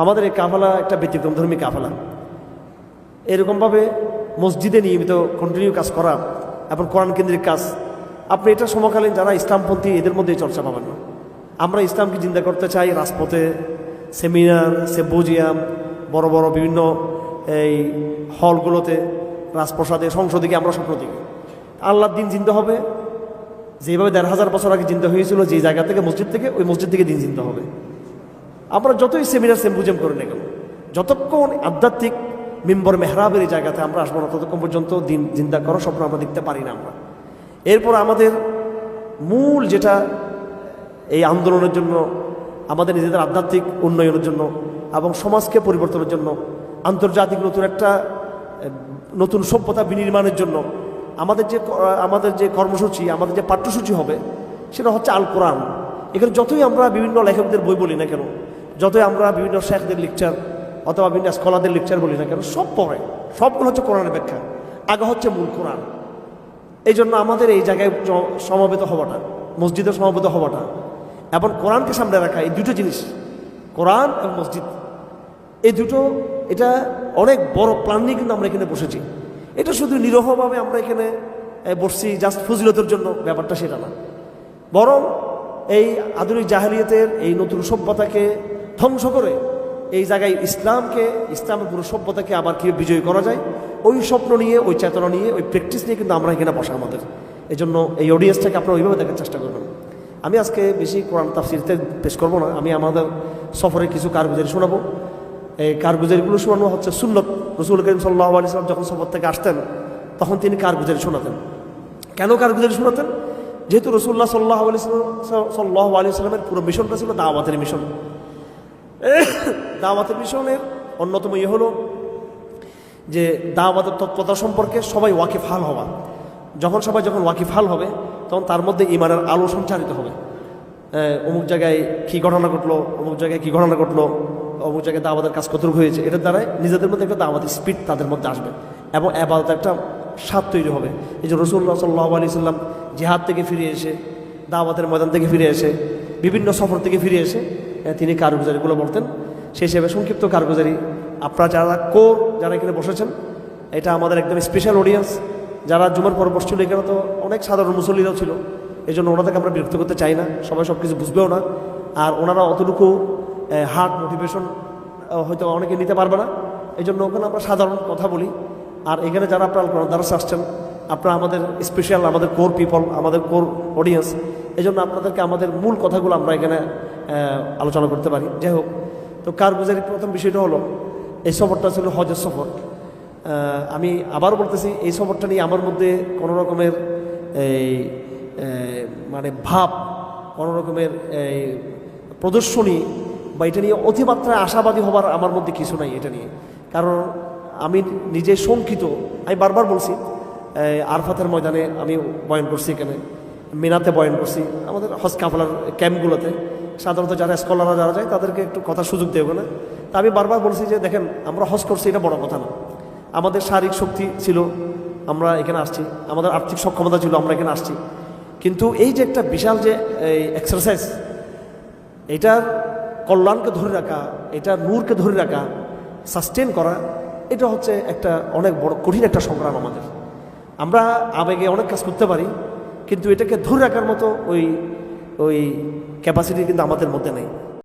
আমাদের এই কাফেলা একটা ব্যতিক্রমধর্মী কাফেলা। এরকমভাবে মসজিদে নিয়মিত কন্টিনিউ কাজ করা এবং কোরআন কেন্দ্রিক কাজ, আপনি এটা সমকালীন যারা ইসলামপন্থী এদের মধ্যে চর্চা পাবেন না। আমরা ইসলামকে জিন্দা করতে চাই রাজপথে, সেমিনার, সেম্পোজিয়াম, বড় বড় বিভিন্ন এই হলগুলোতে, রাজপ্রসাদে, সংসদে গিয়ে আমরা স্বপ্ন দিই আল্লাহর দিন জিন্দা হবে যেভাবে ১,৫০০ বছর আগে জিন্দা হয়েছিল, যে জায়গা থেকে, মসজিদ থেকে, ওই মসজিদ থেকে দিন জিন্দা হবে। আমরা যতই সেমিনার সেম্পোজিয়াম করে না কেন, যতক্ষণ আধ্যাত্মিক মিম্বর মেহরাবের এই জায়গাতে আমরা আসবো না, ততক্ষণ পর্যন্ত দিন জিন্দা করার স্বপ্ন আমরা দেখতে পারি না আমরা। এরপর আমাদের মূল যেটা এই আন্দোলনের জন্য, আমাদের নিজেদের আধ্যাত্মিক উন্নয়নের জন্য এবং সমাজকে পরিবর্তনের জন্য, আন্তর্জাতিক নতুন সভ্যতা বিনির্মাণের জন্য আমাদের যে কর্মসূচি, আমাদের যে পাঠ্যসূচি হবে, সেটা হচ্ছে আল কোরআন। এখানে যতই আমরা বিভিন্ন লেখকদের বই বলি না কেন, যতই আমরা বিভিন্ন শেখদের লেকচার অথবা বিভিন্ন স্কলারদের লেকচার বলি না কেন, সব পড়ে, সবগুলো হচ্ছে কোরআনের ব্যাখ্যা। আগে হচ্ছে মূল কোরআন। এই জন্য আমাদের এই জায়গায় সমবেত হওয়াটা, মসজিদে সমবেত হওয়াটা এবং কোরআনকে সামনে রাখা, এই দুটো জিনিস, কোরআন এবং মসজিদ, এই দুটো, এটা অনেক বড় প্ল্যান নিয়ে কিন্তু আমরা এখানে বসেছি। এটা শুধু নিরহভাবে আমরা এখানে বসছি জাস্ট ফজিলতের জন্য, ব্যাপারটা সেটা না। বরং এই আধুনিক জাহেলিয়াতের এই নতুন সভ্যতাকে ধ্বংস করে এই জায়গায় ইসলামের পুরো সভ্যতাকে আবার কীভাবে বিজয় করা যায়, ওই স্বপ্ন নিয়ে, ওই চেতনা নিয়ে, ওই প্র্যাকটিস নিয়ে কিন্তু আমরা এখানে বসা আমাদের। এই জন্য এই অডিয়েন্সটাকে আপনারা ওইভাবে দেখার চেষ্টা করবেন। আমি আজকে বেশি কোরআন তাফসিরতে পেশ করবো না, আমি আমাদের সফরে কিছু কারগুজারি শোনাবো। এই কারগুজারিগুলো শোনানো হচ্ছে সুন্নত। রাসূল করিম সাল্লাল্লাহু আলাইহি ওয়াসাল্লাম যখন সফর থেকে আসতেন, তখন তিনি কারগুজারি শোনাতেন। কেন কারগুজারি শোনাতেন? যেহেতু রাসূলুল্লাহ সাল্লাল্লাহু আলাইহি ওয়াসাল্লামের পুরো মিশনটা ছিল দাওয়াতের মিশন। দাওয়াতের মিশনের অন্যতম হলো যে দাওয়াতের তৎপরতা সম্পর্কে সবাই ওয়াকিফাল হওয়া। যখন ওয়াকিফাল হবে, তখন তার মধ্যে ঈমানের আলো সঞ্চারিত হবে। অমুক জায়গায় কী ঘটনা ঘটলো, অমুক জায়গায় কী ঘটনা ঘটলো, অমুক জায়গায় দাওয়াতের কাজ কতটুকু হয়েছে, এটার দ্বারাই নিজেদের মধ্যে একটা দাওয়াতের স্পিড তাদের মধ্যে আসবে এবং ইবাদতের একটা স্বাদ তৈরি হবে। এই যে রাসূলুল্লাহ সাল্লাল্লাহু আলাইহি ওয়াসাল্লাম জিহাদ থেকে ফিরে এসে, দাওয়াতের ময়দান থেকে ফিরে এসে, বিভিন্ন সফর থেকে ফিরে এসে তিনি কারগুজারিগুলো বলতেন। সেই হিসেবে সংক্ষিপ্ত কারগুজারি, আপনারা যারা এখানে বসেছেন, এটা আমাদের একদম স্পেশাল অডিয়েন্স। যারা জুমার পর বসছিল, এখানে তো অনেক সাধারণ মুসল্লিরাও ছিল, এই জন্য ওনাদেরকে আমরা বিরক্ত করতে চাই না, সবাই সব কিছু বুঝবেও না, আর ওনারা অতটুকু হার্ড মোটিভেশন হয়তো অনেকে নিতে পারবে না। এই জন্য ওখানে আমরা সাধারণ কথা বলি। আর এখানে যারা আপনারা দারাসে আসছেন, আপনারা আমাদের স্পেশাল, আমাদের কোর পিপল, আমাদের কোর অডিয়েন্স, এই জন্য আপনাদেরকে আমাদের মূল কথাগুলো আমরা এখানে আলোচনা করতে পারি। যাই হোক, তো কারগুজারির প্রথম বিষয়টা হলো, এই সফরটা ছিল হজের সফর। আমি আবারও বলতেছি, এই সফরটা নিয়ে আমার মধ্যে কোনো রকমের মানে ভাব, কোনো রকমের প্রদর্শনী বা এটা নিয়ে অতিমাত্রায় আশাবাদী হবার আমার মধ্যে কিছু নাই এটা নিয়ে। কারণ আমি নিজে শঙ্কিত। আমি বারবার বলছি, আরফাতের ময়দানে আমি বয়ান করছি, এখানে মিনাতে বয়ান করছি, আমাদের হজ কাফেলার ক্যাম্পগুলোতে সাধারণত যারা স্কলাররা যারা যায় তাদেরকে একটু কথার সুযোগ দেবে না। তা আমি বারবার বলছি যে দেখেন, আমরা হজ করছি, এটা বড় কথা না। আমাদের শারীরিক শক্তি ছিল, আমরা এখানে আসছি, আমাদের আর্থিক সক্ষমতা ছিল, আমরা এখানে আসছি। কিন্তু এই যে একটা বিশাল যে এক্সারসাইজ, এটার কল্যাণকে ধরে রাখা, এটা নূরকে ধরে রাখা, সাস্টেন করা, এটা হচ্ছে একটা অনেক বড় কঠিন একটা সংগ্রাম আমাদের। আমরা আবেগে অনেক কাজ করতে পারি, কিন্তু এটাকে ধরে রাখার মতো ওই ক্যাপাসিটি কিন্তু আমাদের মধ্যে নেই।